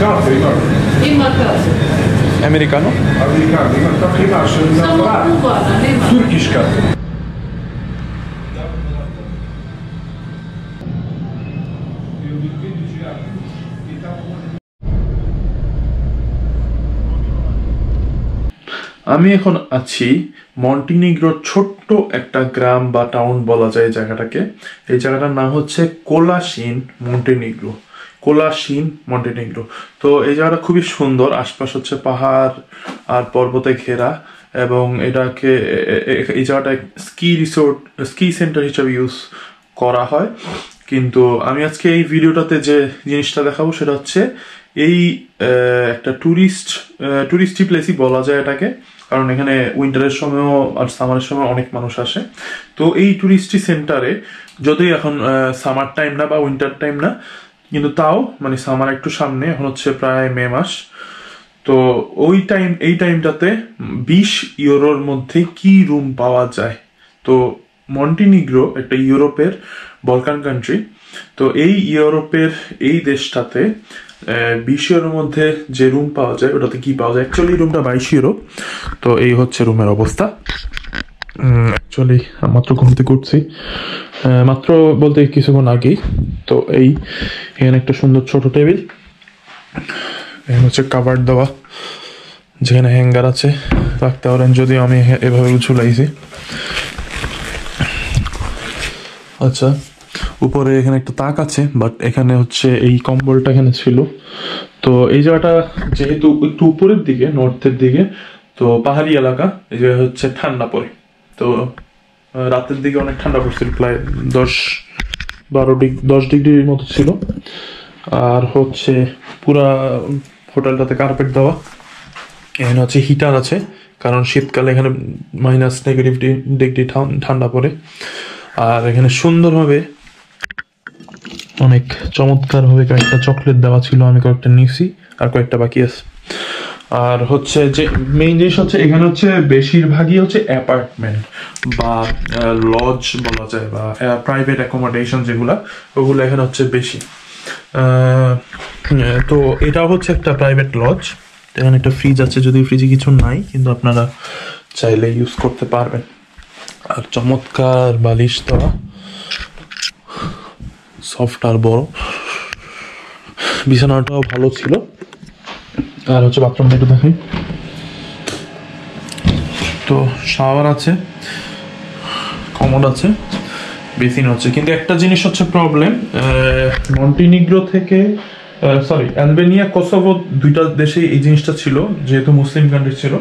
caffè, Lima caffè. Americano? Americano, ma sta prima Siamo cubana, Lima. Turkish caffè. আমি এখন আছি মন্টিনিগ্রোর ছোট্ট একটা গ্রাম বা টাউন বলা যায় জায়গাটাকে। এই জায়গাটার নাম হচ্ছে কোলাশিন মন্টিনিগ্রো। কোলাশিন মন্টিনিগ্রো। তো এই জায়গাটা খুবই সুন্দর, আশপাশ হচ্ছে পাহাড় আর পর্বতে ঘেরা, এবং এটাকে এই জায়গাটা স্কি সেন্টার হিসেবে ইউজ করা হয়। কিন্তু আমি আজকে এই ভিডিওটাতে যে জিনিসটা দেখাবো সেটা হচ্ছে এই একটা টুরিস্টি প্লেসই বলা যায় এটাকে, কারণ এখানে উইন্টারের সময়ও আর সামারের সময় অনেক মানুষ আসে। তো এই টুরিস্টি সেন্টারে যদিও এখন সামার টাইম না বা উইন্টার টাইম না, কিন্তু তাও মানে সামার একটু সামনে, এখন হচ্ছে প্রায় মে মাস। তো এই টাইমটাতে 20 ইউরোর মধ্যে কি রুম পাওয়া যায়। তো মন্টিনিগ্রো একটা ইউরোপের বলকান কান্ট্রি। তো এই ইউরোপের এই দেশটাতে 20 ইউরোর মধ্যে যে রুম পাওয়া যায় ওটাতে কি পাওয়া যায়। অ্যাকচুয়ালি রুমটা 22 ইউরো। তো এই হচ্ছে রুমের অবস্থা। অ্যাকচুয়ালি মাত্র ঘুম থেকে উঠছি, মাত্র বলতে কিছুক্ষণ আগেই। তো এখানে একটা সুন্দর ছোট টেবিল, এখানে হচ্ছে কাভার দেওয়া, যেখানে হ্যাঙ্গার আছে রাখতে পারেন, যদিও আমি এভাবে ঝুলাইছি। আচ্ছা, উপরে এখানে একটা তাক আছে, বাট এখানে হচ্ছে এই কম্বলটা এখানে ছিল। তো এই জায়গাটা যেহেতু একটু উপরের দিকে, নর্থের দিকে, তো পাহাড়ি এলাকা, এই জায়গায় হচ্ছে ঠান্ডা পড়ে। তো রাতের দিকে অনেক ঠান্ডা পড়ছিল, প্রায় 10 ডিগ্রির মতো ছিল। আর হচ্ছে পুরা হোটেলটাতে কার্পেট দেওয়া, এখানে হচ্ছে হিটার আছে, কারণ শীতকালে এখানে -ডিগ্রি ঠান্ডা পড়ে। আর এখানে সুন্দরভাবে অনেক চমৎকারভাবে কয়েকটা চকলেট দেওয়া ছিল, আমি কয়েকটা নিয়েছি আর কয়েকটা বাকি আছে। আর হচ্ছে যে মেইন জিনিস হচ্ছে এখানে হচ্ছে বেশিরভাগই হচ্ছে অ্যাপার্টমেন্ট বা লজ বলা যায়, বা প্রাইভেট অ্যাকোমোডেশন যেগুলো, ওগুলো এখানে হচ্ছে বেশি। তো এটা হচ্ছে একটা প্রাইভেট লজ। এখানে একটা ফ্রিজ আছে, যদি ফ্রিজে কিছু নাই, কিন্তু আপনারা চাইলে ইউজ করতে পারবেন। আর চমৎকার বালিশ দেওয়া, সফট আর বড়, বিছানাটাও ভালো ছিল। আর হচ্ছে বাথরুমটা একটু দেখাই। তো শাওয়ার আছে, কমোড আছে, বেসিন হচ্ছে। কিন্তু একটা জিনিস হচ্ছে প্রবলেম, মন্টিনিগ্রো থেকে অ্যালবেনিয়া, কোসোভো দুইটা দেশেই এই জিনিসটা ছিল, যেহেতু মুসলিম কান্ট্রি ছিল,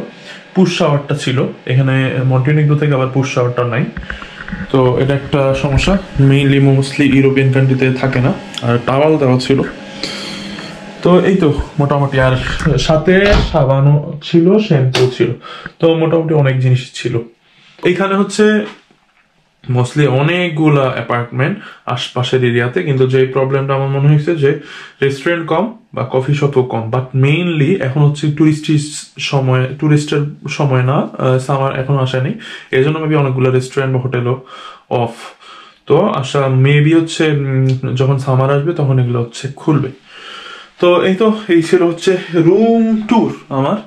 পুশ শাওয়ারটা ছিল। এখানে মন্টিনিগ্রো থেকে আবার পুশ শাওয়ারটা নাই। তো এটা একটা সমস্যা, মেইনলি মোস্টলি ইউরোপিয়ান কান্ট্রিতে থাকে না। আর টাওয়াল দেওয়া ছিল। তো এই তো মোটামুটি, আর সাথে সাবানও ছিল, শ্যাম্পু ছিল। তো মোটামুটি অনেক জিনিস ছিল। এইখানে হচ্ছে মোস্টলি অনেকগুলা অ্যাপার্টমেন্ট আশপাশের এরিয়াতে, কিন্তু যে প্রবলেমটা আমার মনে হয়েছে যে রেস্টুরেন্ট কম বা কফি শপও কম। বাট মেইনলি এখন হচ্ছে টুরিস্টের সময় না, সামার এখনো আসেনি, এই জন্য মেবি অনেকগুলো রেস্টুরেন্ট বা হোটেলও অফ। তো আশা মেবি হচ্ছে যখন সামার আসবে তখন এগুলো হচ্ছে খুলবে। তো এই ছিল হচ্ছে রুম ট্যুর আমার।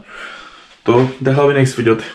তো দেখা হবে নেক্সট ভিডিওতে।